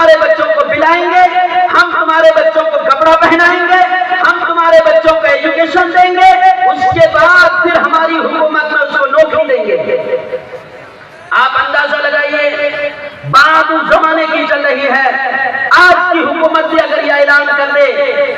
تمہارے بچوں کو پلائیں گے، ہم تمہارے بچوں کو کپڑا پہنائیں گے، ہم تمہارے بچوں کو ایجوکیشن دیں گے، اس کے بعد پھر ہماری حکومت میں اس کو نوکری دیں گے۔ آپ اندازہ لگائیے، بات اس زمانے کی چل رہی ہے۔ آج کی حکومت سے اگر یہ اعلان کر دے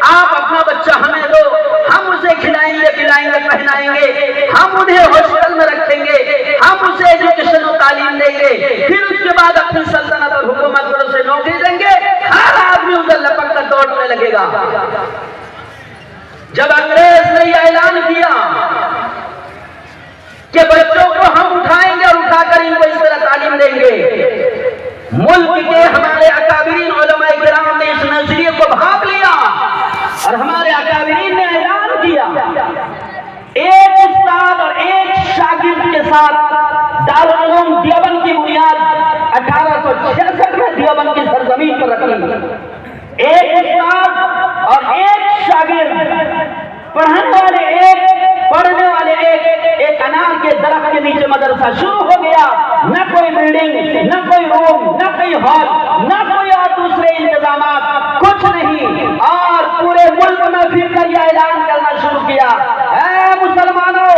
آپ اپنا بچہ ہمیں دو، ہم اسے کھلائیں گے پلائیں گے پہنائیں گے، ہم انہیں ہاسپٹل میں رکھیں گے، ہم اسے ایجوکیشن و تعلیم دیں گے، پھر اس کے بعد اپنی سلطنت اور حکومت پر اسے نوکری دیں گے، ہر آدمی ادھر لپک کر دوڑنے لگے گا۔ جب انگریز نے یہ اعلان کیا کہ بچوں کو ہم اٹھائیں گے اور اٹھا کر ان کو اس طرح تعلیم دیں گے، ملک کے ہمارے اکابرین علماء کرام نے اس نظریے کو بھانپ لیا اور ہمارے اکابرین نے اعلان کیا، ایک استاد اور ایک شاگرد کے ساتھ دارالعلوم دیوبند کی بنیاد 1866 میں دیوبند کی سرزمین پر رکھی۔ ایک استاد اور ایک شاگرد، پڑھنے والے ایک انار کے درخت کے نیچے مدرسہ شروع ہو گیا، نہ کوئی بلڈنگ، نہ کوئی روم، نہ کوئی ہال، نہ کوئی اور دوسرے انتظامات، کچھ نہیں، اور پورے ملک میں پھر کر یہ اعلان کرنا شروع کیا، اے مسلمانوں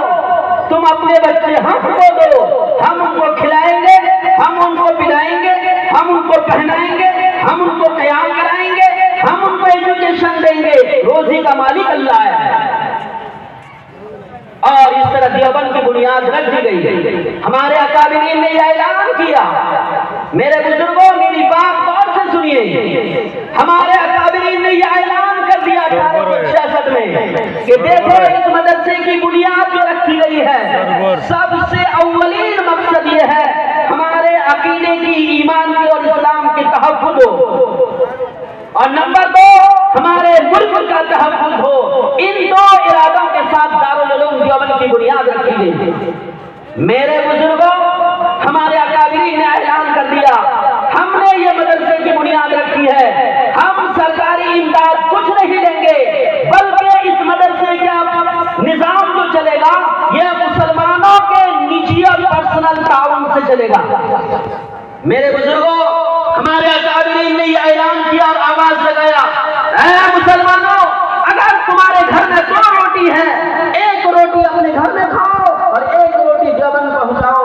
تم اپنے بچے ہم کو دو، ہم ان کو کھلائیں گے، ہم ان کو پلائیں گے، ہم ان کو پہنائیں گے، ہم ان کو قیام کرائیں گے، ہم ان کو ایجوکیشن دیں گے، روزی کا مالک اللہ ہے۔ اور اس طرح دیوبند کی بنیاد رکھ دی گئی۔ ہمارے اکابرین نے یہ اعلان کیا، میرے بزرگوں میری بات غور سے سنیے، ہمارے اکابرین نے یہ اعلان کر دیا 1866 میں کہ دیکھو اس مدرسے کی بنیاد جو رکھی گئی ہے، سب سے اولین مقصد یہ ہے ہمارے عقیدے کی، ایمان کی اور اسلام کی تحفظ ہو، اور نمبر 2 ہمارے ملک کا تحفظ ہو۔ ان دو ارادوں کے ساتھ دارالعلوم دیوبند کی بنیاد رکھی گئی۔ میرے بزرگوں ہمارے اکابرین نے اعلان کر دیا، ہم نے یہ مدرسے کی بنیاد رکھی ہے، ہم سرکاری امداد کچھ نہیں دیں گے، بلکہ اس مدرسے کا نظام جو چلے گا یہ مسلمانوں کے نجی اور پرسنل تعاون سے چلے گا۔ میرے بزرگوں ہمارے اکابرین نے یہ اعلان کیا اور آواز لگایا، اے مسلمانوں اگر تمہارے گھر میں 2 روٹی ہے، ایک روٹی اپنے گھر میں کھاؤ اور ایک روٹی دیوبند پہنچاؤ،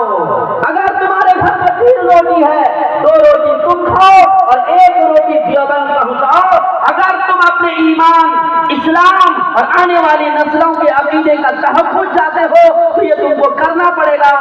اگر تمہارے گھر میں 3 روٹی ہے، 2 روٹی تم کھاؤ اور ایک روٹی دیوبند پہنچاؤ، اگر تم اپنے ایمان، اسلام اور آنے والی نسلوں کے عقیدے کا تحفظ چاہتے ہو تو یہ تم کو کرنا پڑے گا۔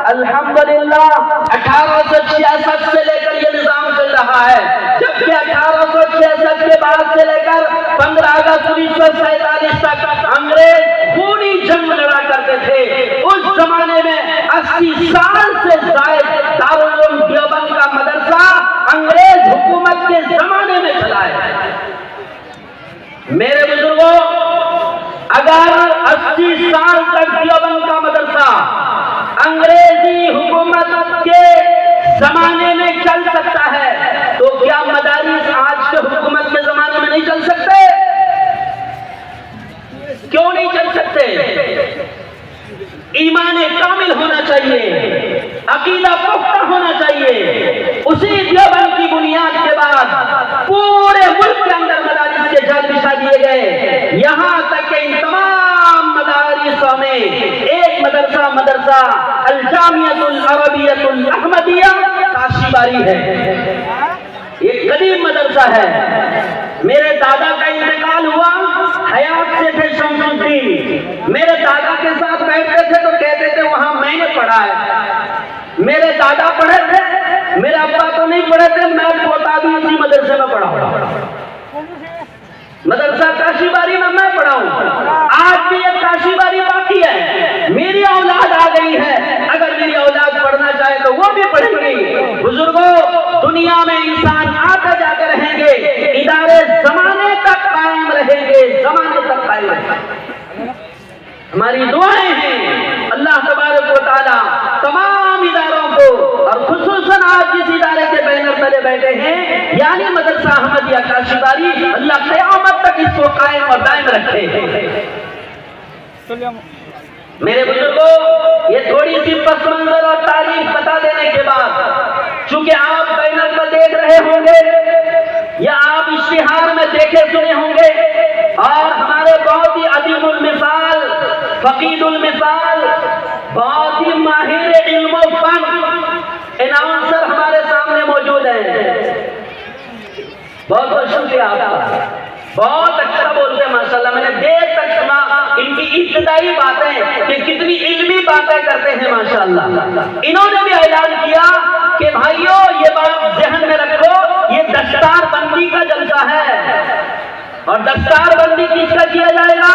الحمدللہ 1866 سے لے کر یہ نظام چل رہا ہے، جبکہ 1866 کے بعد سے لے کر 15 اگست 1947 تک انگریز پوری جنگ لڑا کرتے تھے۔ اس زمانے میں 80 سال سے زائد دارالعلوم دیوبند کا مدرسہ انگریز حکومت کے زمانے میں چلا ہے۔ میرے بزرگوں اگر 80 سال تک دیوبند کا مدرسہ انگریزی حکومت کے زمانے میں چل سکتا ہے تو کیا مدارس آج کے حکومت کے زمانے میں نہیں چل سکتے؟ کیوں نہیں چل سکتے؟ ایمان کامل ہونا چاہیے، عقیدہ پختہ ہونا چاہیے۔ اسی دیوبند کی بنیاد کے بعد پورے ملک کے اندر مدارس کے جال بچھا دیے گئے، یہاں تک کہ ان تمام مدارسوں میں ایک مدرسہ الجامعۃ العربیۃ الاحمدیہ کاشی باری ہے، یہ قدیم مدرسہ ہے۔ میرے دادا کا انتقال ہوا، حیات سے تھے شمس الدین، میرے دادا کے ساتھ بیٹھتے تھے تو کہتے تھے وہاں میں نے پڑھا ہے۔ میرے دادا پڑھے تھے، میرے ابا تو نہیں پڑھے تھے، میں پوتا بھی اسی مدرسے میں پڑھا ہوں، مدرسہ کاشی باری میں پڑھا ہوں۔ آج بھی یہ کاشی باری باقی ہے، میری اولاد آ گئی ہے، اگر میری اولاد پڑھنا چاہے تو وہ بھی پڑھیں گی۔ بزرگوں دنیا میں انسان آتے جاتے رہیں گے، ادارے زمانے تک قائم رہیں گے، زمانے تک قائم رہیں گے۔ ہماری دعائیں ہیں اللہ تبارک و تعالیٰ تمام اداروں کو، اور خصوصاً آج جس ادارے کے بینر تلے بیٹھے ہیں یعنی مدرسہ احمدیہ کاشی باری، اللہ قیامت تک اس کو قائم اور دائم رکھے۔ میرے بزرگوں یہ تھوڑی سی پس منظر اور تاریخ بتا دینے کے بعد، چونکہ آپ بینر پر دیکھ رہے ہوں گے یا آپ اشتہار میں دیکھے سنے ہوں گے، اور ہمارے بہت ہی عظیم المثال، فقید المثال، بہت ہی ماہر علم و فن اناؤنسر ہمارے سامنے موجود ہیں۔ بہت بہت شکریہ آپ کا، بہت اچھا بولتے ہیں ماشاءاللہ۔ میں نے دیر تک سنا ان کی ابتدائی باتیں کہ کتنی علمی باتیں کرتے ہیں ماشاءاللہ۔ انہوں نے بھی اعلان کیا کہ بھائیو یہ بات ذہن میں رکھو، یہ دستار بندی کا جلسہ ہے، اور دستار بندی کس کا کیا جائے گا؟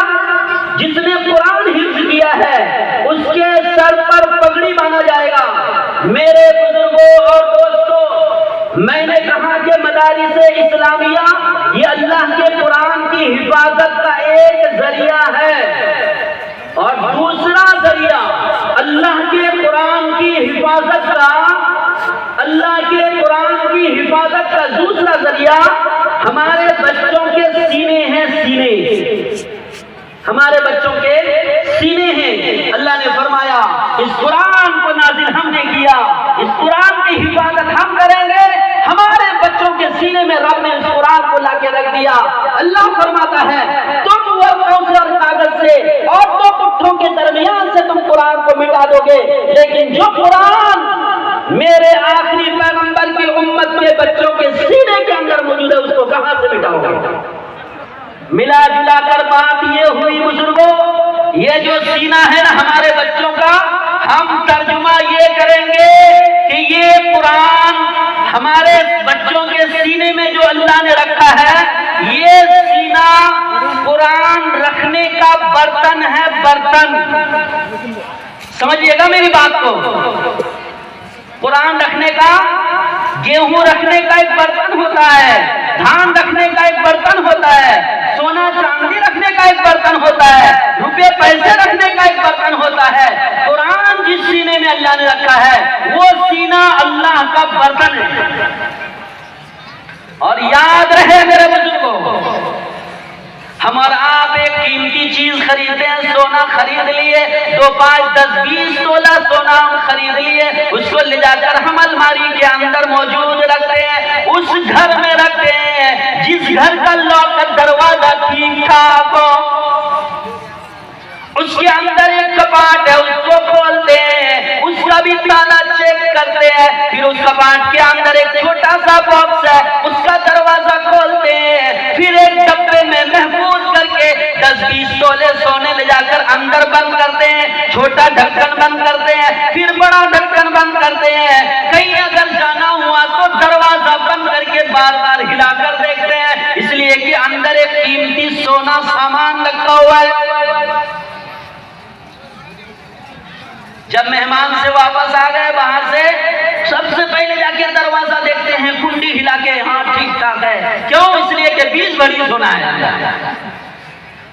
جس نے قرآن حفظ کیا ہے اس کے سر پر پگڑی باندھا جائے گا۔ میرے بزرگوں اور دوستوں، میں نے کہا کہ مدارس اسلامیہ یہ اللہ کے قرآن کی حفاظت کا ایک ذریعہ ہے، اور دوسرا ذریعہ اللہ کے قرآن کی حفاظت کا، اللہ کے قرآن کی حفاظت کا دوسرا ذریعہ ہمارے بچوں کے سینے ہیں، سینے، ہمارے بچوں کے سینے ہیں۔ اللہ نے فرمایا اس قرآن کو نازل ہم نے کیا، اس قرآن کی حفاظت ہم کریں گے۔ ہمارے بچوں کے سینے میں رب نے اس قرآن کو لا کے رکھ دیا۔ اللہ فرماتا ہے تم ورقوں سے اور کاغذ سے اور دو پٹھوں کے درمیان سے تم قرآن کو مٹا دو گے، لیکن جو قرآن میرے آخری پیغمبر کی امت کے بچوں کے سینے کے اندر موجود ہے اس کو کہاں سے مٹاؤ گے؟ ملا جلا کر بات یہ ہوئی بزرگوں، یہ جو سینہ ہے نا ہمارے بچوں کا، ہم ترجمہ یہ کریں گے کہ یہ قرآن ہمارے بچوں کے سینے میں جو اللہ نے رکھا ہے، یہ سینہ قرآن رکھنے کا برتن ہے، برتن۔ سمجھیے گا میری بات کو، قرآن رکھنے کا، گیہوں رکھنے کا ایک برتن ہوتا ہے، دھان رکھنے کا ایک برتن ہوتا ہے، سونا چاندی رکھنے کا ایک برتن ہوتا ہے، روپے پیسے رکھنے کا ایک برتن ہوتا ہے۔ قرآن جس سینے میں اللہ نے رکھا ہے وہ سینہ اللہ کا برتن ہے۔ اور یاد رہے میرے بزرگوں، ہم اور آپ ایک قیمتی چیز خریدتے ہیں، سونا خرید لیے، 2 5 10 20 تولہ سونا ہم خرید لیے، اس کو لے جا کر ہم الماری کے اندر موجود رکھتے ہیں، اس گھر میں رکھتے ہیں جس گھر کا لاک دروازہ ٹھیک ٹھاک ہو، اس کے اندر ایک کپاٹ ہے اس کو کھولتے ہیں، اس کا بھی تالا چیک کرتے ہیں، پھر اس کپاٹ کے اندر ایک چھوٹا سا باکس ہے اس کا دروازہ کھولتے ہیں، پھر ایک ڈبے میں محفوظ کر کے 10 20 تولے سونے لے جا کر اندر بند کرتے ہیں، چھوٹا ڈھکن بند کرتے ہیں، پھر بڑا ڈھکن بند کرتے ہیں۔ کہیں اگر جانا ہوا تو دروازہ بند کر کے بار بار ہلا کر دیکھتے ہیں، اس لیے کہ اندر ایک قیمتی سونا سامان رکھا ہوا ہے۔ جب مہمان سے واپس آ گئے باہر سے، سب سے پہلے جا کے دروازہ دیکھتے ہیں، کنڈی ہلا کے، ہاں ٹھیک ٹھاک ہے، کیوں؟ اس لیے کہ 20 بھری سونا ہے۔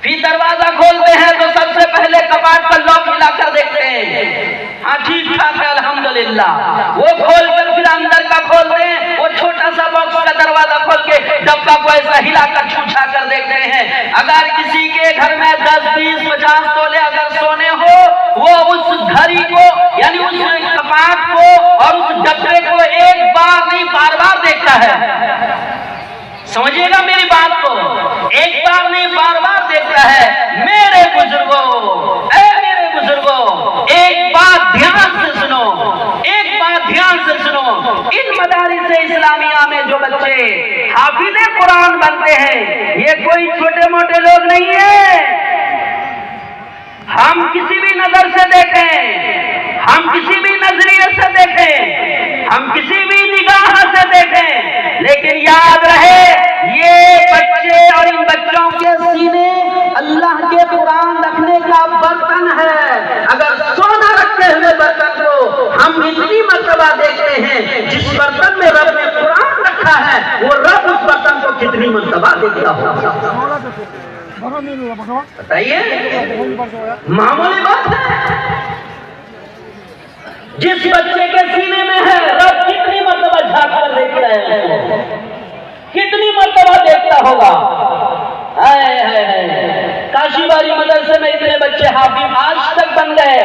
پھر دروازہ کھولتے ہیں تو سب سے پہلے کپاٹ کا لاک ہلا کر دیکھتے ہیں، ہاں ٹھیک ٹھاک ہے الحمدللہ۔ وہ کھول کر پھر اندر کا کھولتے ہیں، وہ چھوٹا سا باکس کا دروازہ کھول کے ڈبہ کو ایسا ہلا کر چھوچھا کر دیکھتے ہیں۔ اگر کسی کے گھر میں 10 20 50 تولے اگر سونے ہو، وہ اس گھڑی کو یعنی اس کپاٹ کو اور اس ڈبے کو ایک بار نہیں بار بار دیکھتا ہے۔ سمجھیے گا میری بات کو، ایک بار نہیں بار بار دیکھتا ہے۔ میرے بزرگوں، اے میرے بزرگوں، ایک بات دھیان سے سنو، ایک بات دھیان سے سنو، ان مدارس اسلامیہ میں جو بچے حافظ قرآن بنتے ہیں یہ کوئی چھوٹے موٹے لوگ نہیں ہیں۔ ہم کسی بھی نظر سے دیکھیں، ہم کسی بھی نظریے سے دیکھیں، ہم کسی بھی نگاہ سے دیکھیں، لیکن یاد رہے یہ بچے اور ان بچوں کے سینے اللہ کے قرآن رکھنے کا برتن ہے۔ اگر سونا رکھتے ہوئے برتن کو ہم اتنی مرتبہ دیکھتے ہیں، جس برتن میں رب نے قرآن رکھا ہے وہ رب اس برتن کو کتنی مرتبہ دیکھتا ہوگا؟ بتائیے، معمولی بات ہے۔ جس بچے کے سینے میں ہے رب کتنی مرتبہ جھانک کر دیکھتا ہے، کتنی مرتبہ دیکھتا ہوگا۔ کاشی باری مدرسے میں اتنے بچے حافظ آج تک بن گئے،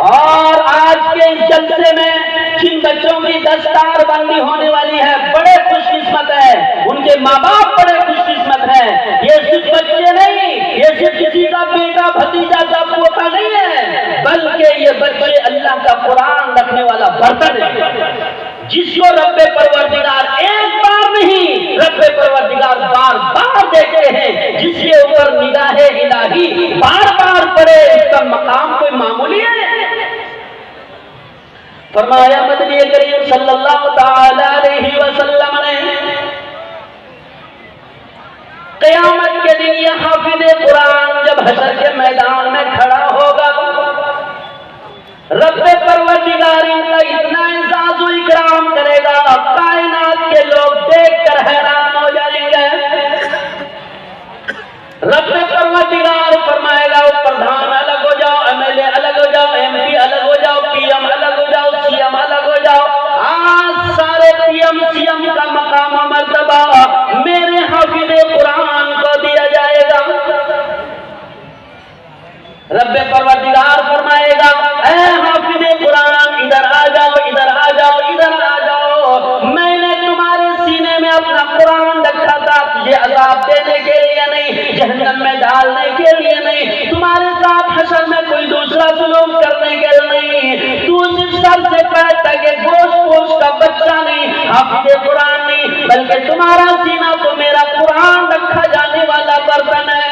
اور آج کے اس جلسے میں جن بچوں کی دستار بندی ہونے والی ہے بڑے خوش قسمت ہے، ان کے ماں باپ بڑے خوش قسمت ہے۔ یہ صرف بچے نہیں، یہ صرف کسی کا بیٹا بھتیجا کا پوتا نہیں ہے، بلکہ یہ بچے اللہ کا قرآن رکھنے والا برتن ہے، جس کو رب پروردگار ایک بار نہیں، رب پروردگار بار بار دیکھتے ہیں، جس کے اوپر نگاہ الہی بار بار پڑے، اس کا مقام کوئی معمولی ہے۔ فرمایا مدنی کریم صلی اللہ تعالی علیہ وسلم نے قیامت کے دن یہ حافظ قرآن جب حشر کے میدان میں کھڑا ہوگا، رب پروردگار ان کا اتنا اعزاز و اکرام کرے گا، کائنات کے لوگ دیکھ کر حیران ہو جائیں گے۔ رب پروردگار فرمائے گا پردھان الگ ہو جاؤ، ایم ایل اے الگ ہو جاؤ، ایم پی الگ ہو جاؤ، پی ایم الگ ہو جاؤ، سی ایم الگ ہو جاؤ، آج سارے پی ایم سی ایم کا مقام و مرتبہ میرے حافظ قرآن کو دیا جائے گا۔ رب پروردگار فرمائے گا اے حافظ قرآن ادھر آ جاؤ، ادھر آ جاؤ، ادھر آ جاؤ، میں نے تمہارے سینے میں اپنا قرآن رکھا تھا، تجھے عذاب دینے کے لیے نہیں، جہنم میں ڈالنے کے لیے نہیں، تمہارے ساتھ حشر میں کوئی دوسرا سلوک کرنے کے لیے نہیں، تو صرف سر سے پیر تک گوشت کا بچہ نہیں، حافظ قرآن نہیں، بلکہ تمہارا سینہ تو میرا قرآن رکھا جانے والا برتن ہے۔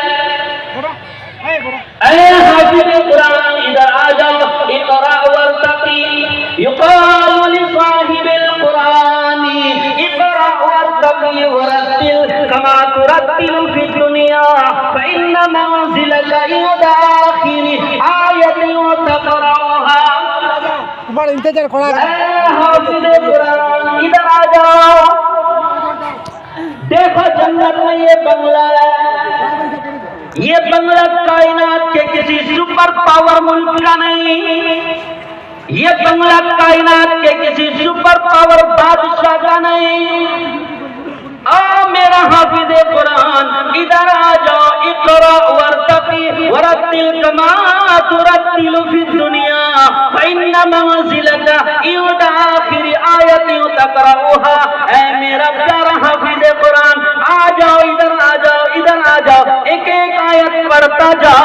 اے حافظ قرآن ادھر آ جاؤ، اقرأ وارتقی، یقال لصاحب القرآن اقرأ وارتقی ورتل کما ترتل فی الدنیا فإن منزلک عند آخر آیت تقرأها۔ اے حافظ قرآن ادھر آ جاؤ، دیکھو جنت میں یہ بنگلہ ہے، یہ بنگلہ کائنات کے کسی سپر پاور ملک کا نہیں، یہ بنگلہ کائنات کے کسی سپر پاور بادشاہ کا نہیں۔ میرا حافظ قرآن ادھر آ جاؤ، اقرأ وارتقی ورتل کما ترتل فی الدنیا فإن منزلک عند آخر آیت تقرأها۔ اے میرا پیارا حافظ قرآن آ جاؤ، ادھر آ جاؤ، ادھر آ جاؤ، ایک ایک آیت پڑھتا جا،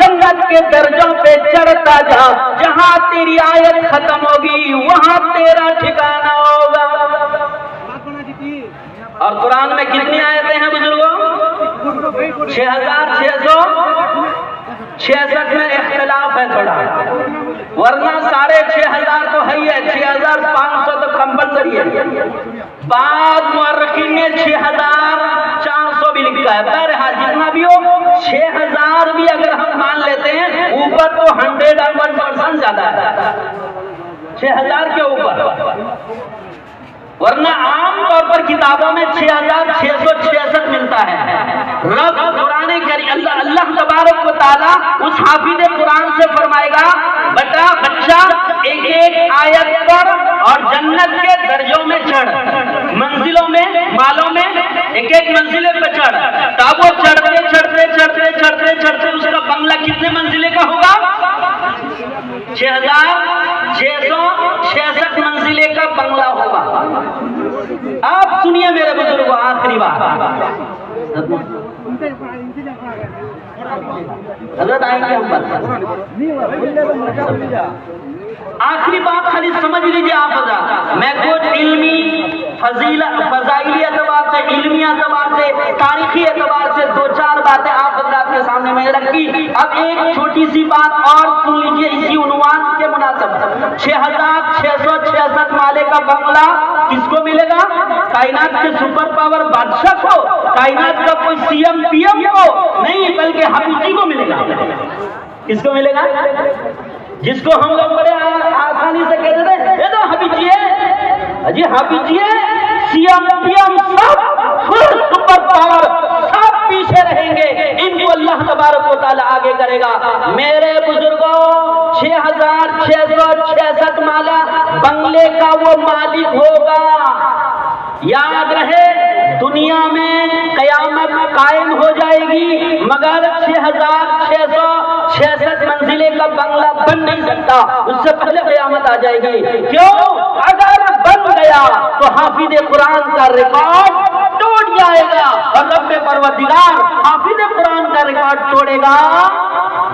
جنت کے درجوں پہ چڑھتا جا، جہاں تیری آیت ختم ہوگی وہاں تیرا ٹھکانہ ہوگا۔ اور قرآن میں کتنی آیتیں ہیں بزرگوں؟ 6666 میں اختلاف ہے تھوڑا، ورنہ 6500 تو ہے ہی ہے، 6500 تو کمپلسری ہے، بعض مورخین نے 6400 بھی لکھا ہے۔ بہرحال جتنا بھی ہو، 6000 بھی اگر ہم مان لیتے ہیں، اوپر تو 101% زیادہ ہے، 6000 کے اوپر، ورنہ عام طور پر کتابوں میں 6666 ملتا ہے۔ رب قرآن کریم اللہ تبارک و تعالیٰ اس حافظ قرآن سے فرمائے گا بیٹا بچہ ایک ایک آیت پر اور جنت کے درجوں میں چڑھ، منزلوں میں، مالوں میں ایک ایک منزلے پہ چڑھ، تب وہ چڑھتے چڑھتے چڑھتے چڑھتے چڑھتے اس کا بنگلہ کتنے منزلے کا ہوگا؟ 6666 منزلے کا بنگلہ ہوگا۔ آپ سنیے میرے بزرگوں، آخری بات حضرت آئیں گے ہم آخری بات خالی سمجھ لیجیے آپ حضرات، میں کچھ علمی فضائلی اعتبار سے، علمی اعتبار سے، تاریخی اعتبار سے 2-4 باتیں آپ حضرات کے سامنے میں رکھی۔ اب ایک چھوٹی سی بات اور سن لیجیے اسی عنوان کے مناسب، 6666 مالے کا بنگلہ کس کو ملے گا؟ کائنات کے سپر پاور بادشاہ کو، کائنات کا کوئی سی ایم پی ایم کو نہیں، بلکہ حبیبی کو ملے گا۔ کس کو ملے گا؟ جس کو ہم لوگ بڑے آسانی سے کہتے تھے یہ تو حبیبی ہے، جی حبیبی ہے، سی ایم پی ایم سب سپر پاور سب پیچھے رہیں گے، ان کو اللہ تبارک و تعالیٰ آگے کرے گا۔ میرے بزرگوں 6666 مالا بنگلے کا وہ مالک ہوگا یاد رہے دنیا میں قیامت قائم ہو جائے گی مگر 6666 منزلیں کا بنگلہ بن نہیں سکتا، اس سے پہلے قیامت آ جائے گی۔ کیوں؟ اگر بن گیا تو حافظ قرآن کا ریکارڈ ٹوٹ جائے گا، اور رب پروردگار حافظ قرآن کا ریکارڈ توڑے گا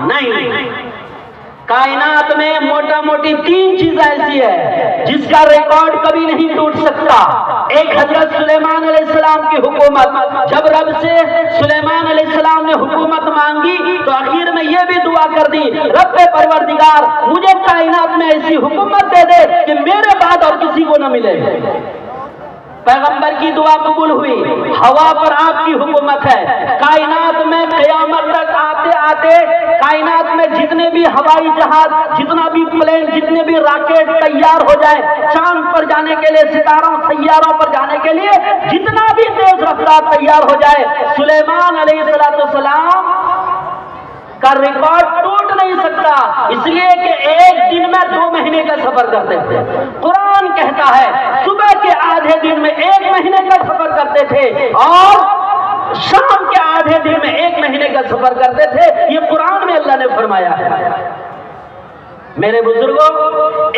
نہیں۔ کائنات میں موٹا موٹی 3 چیز ایسی ہے جس کا ریکارڈ کبھی نہیں ٹوٹ سکتا۔ ایک حضرت سلیمان علیہ السلام کی حکومت، جب رب سے سلیمان علیہ السلام نے حکومت مانگی تو آخر میں یہ بھی دعا کر دی، رب پروردگار مجھے کائنات میں ایسی حکومت دے دے کہ میرے بعد اور کسی کو نہ ملے۔ پیغمبر کی دعا قبول ہوئی، ہوا پر آپ کی حکومت ہے۔ کائنات میں قیامت تک آتے آتے کائنات میں جتنے بھی ہوائی جہاز، جتنا بھی پلین، جتنے بھی راکٹ تیار ہو جائے چاند پر جانے کے لیے، ستاروں سیاروں پر جانے کے لیے جتنا بھی تیز رفتار تیار ہو جائے، سلیمان علیہ السلام کا ریکارڈ ٹوٹ نہیں سکتا، اس لیے کہ ایک دن میں 2 مہینے کا سفر کرتے تھے۔ قرآن کہتا ہے صبح کے آدھے دن میں 1 مہینے کا سفر کرتے تھے اور شام کے آدھے دن میں 1 مہینے کا سفر کرتے تھے، یہ قرآن میں اللہ نے فرمایا ہے۔ میرے بزرگوں،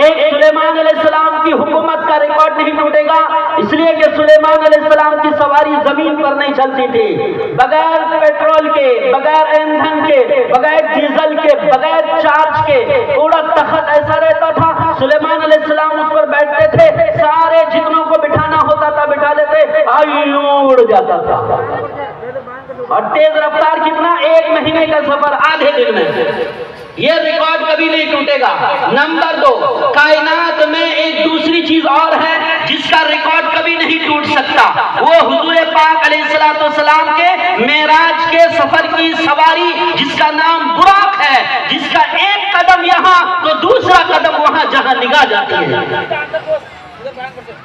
ایک سلیمان علیہ السلام کی حکومت کا ریکارڈ نہیں ٹوٹے گا، اس لیے کہ سلیمان علیہ السلام کی سواری زمین پر نہیں چلتی تھی، بغیر پیٹرول کے، بغیر ایندھن کے، بغیر ڈیزل کے، بغیر چارج کے، پورا تخت ایسا رہتا تھا، سلیمان علیہ السلام اس پر بیٹھتے تھے، سارے جتنوں کو بٹھانا ہوتا تھا بٹھا لیتے، اڑ جاتا تھا۔ اور تیز رفتار کتنا؟ 1 مہینے کا سفر آدھے دن میں۔ یہ ریکارڈ کبھی نہیں ٹوٹے گا۔ نمبر 2، کائنات میں ایک دوسری چیز اور ہے جس کا ریکارڈ کبھی نہیں ٹوٹ سکتا، وہ حضور پاک علیہ السلام کے معراج کے سفر کی سواری جس کا نام براق ہے، جس کا ایک قدم یہاں تو دوسرا قدم وہاں جہاں نگاہ جاتی ہے۔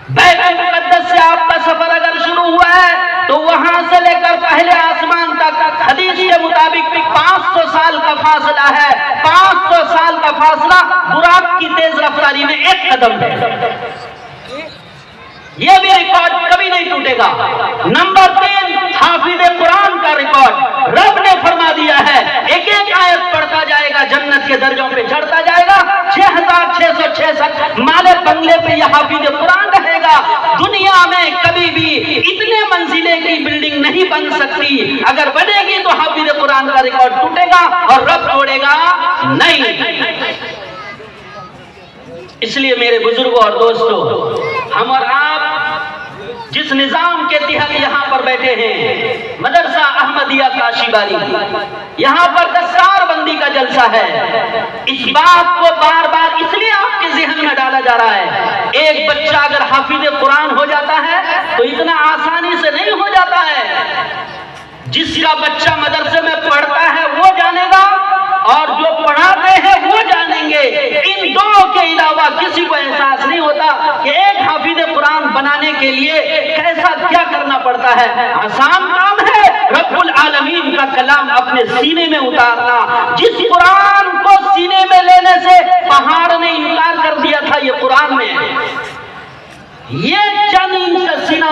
بیت المقدس سے آپ کا سفر اگر شروع ہوا ہے تو وہاں سے لے کر پہلے آسمان تک حدیث کے مطابق 500 سال کا فاصلہ ہے۔ 500 سال کا فاصلہ براق کی تیز رفتاری میں 1 قدم ہے۔ یہ بھی ریکارڈ کبھی نہیں ٹوٹے گا۔ نمبر 3، حافظ قرآن کا ریکارڈ۔ رب نے فرما دیا ہے ایک ایک آیت پڑھتا جائے گا، جنت کے درجوں پہ چڑھتا جائے گا، 6666 مالے بنگلے پہ یہ حافظ قرآن رہے گا۔ دنیا میں کبھی بھی اتنے منزلیں کی بلڈنگ نہیں بن سکتی، اگر بنے گی تو حافظ قرآن کا ریکارڈ ٹوٹے گا اور رب توڑے گا نہیں۔ اس لیے میرے بزرگوں اور دوستوں، ہم اور آپ جس نظام کے تحت یہاں پر بیٹھے ہیں، مدرسہ احمدیہ کاشی باری، یہاں پر دستار بندی کا جلسہ ہے، اس بات کو بار بار اس لیے آپ کے ذہن میں ڈالا جا رہا ہے، ایک بچہ اگر حافظ قرآن ہو جاتا ہے تو اتنا آسانی سے نہیں ہو جاتا ہے۔ جس کا بچہ مدرسے میں پڑھتا ہے وہ جانے گا اور جو پڑھاتے ہیں وہ جانیں گے۔ ان دو کے علاوہ کسی کو احساس نہیں ہوتا کہ ایک حافظ قرآن بنانے کے لیے کیسا کیا کرنا پڑتا ہے۔ آسان کام ہے رب العالمین کا کلام اپنے سینے میں اتارنا۔ جس قرآن کو سینے میں لینے سے پہاڑ نے انکار کر دیا تھا، یہ قرآن میں ہے۔ یہ چند انچ کا سینہ